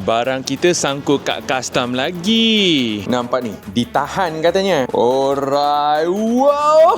Barang kita sangkut kat custom lagi. Nampak ni, ditahan katanya. Alright. Wow.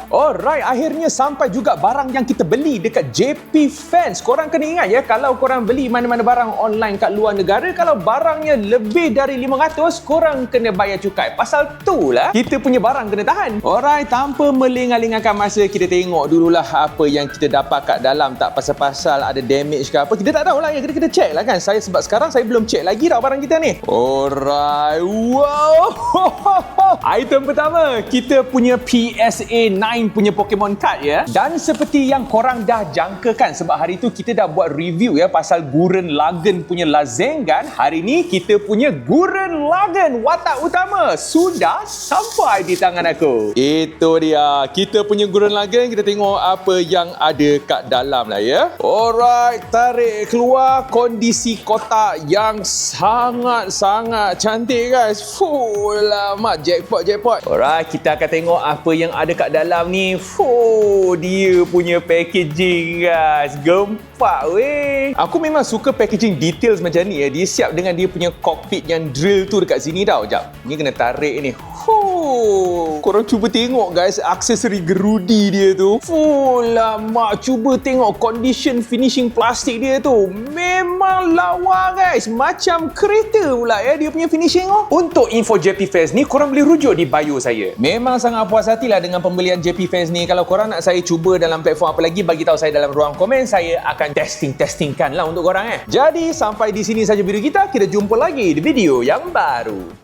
Alright, akhirnya sampai juga barang yang kita beli dekat JP Fans. Korang kena ingat ya, kalau korang beli mana-mana barang online kat luar negara, kalau barangnya lebih dari 500, korang kena bayar cukai. Pasal tu lah kita punya barang kena tahan. Alright, tanpa melengah-lengahkan masa, kita tengok dululah apa yang kita dapat kat dalam. Tak pasal-pasal ada damage ke apa, kita tak tahulah ya, kita kena check lah kan. Sebab sekarang saya belum check lagi dah barang kita ni. Alright. Wow. Item pertama, kita punya PSA 9 punya Pokemon card ya. Dan seperti yang korang dah jangkakan, sebab hari tu kita dah buat review ya pasal Gurren Lagann punya Lazengan. Hari ni kita punya Gurren Lagann watak utama sudah sampai di tangan aku. Itu dia, kita punya Gurren Lagann. Kita tengok apa yang ada kat dalam lah ya. Alright, tarik keluar kondisi kotak yang sangat-sangat cantik guys. Fuh, lama jackpot. Alright, kita akan tengok apa yang ada kat dalam ni. Fuh, dia punya packaging guys. Gempak weh. Aku memang suka packaging details macam ni ya. Dia siap dengan dia punya cockpit yang drill tu dekat sini tau. Sekejap, ni kena tarik ni. Korang cuba tengok guys, aksesori gerudi dia tu. Fuh, lama. Cuba tengok condition finishing plastik dia tu. Memang lawa guys. Macam kereta pula ya dia punya finishing tu. Untuk info JP Fans ni, korang boleh rujuk di bio saya. Memang sangat puas hatilah dengan pembelian JP Fans ni. Kalau korang nak saya cuba dalam platform apa lagi, bagi tahu saya dalam ruang komen. Saya akan testingkan lah untuk korang. Jadi sampai di sini saja video kita. Kita jumpa lagi di video yang baru.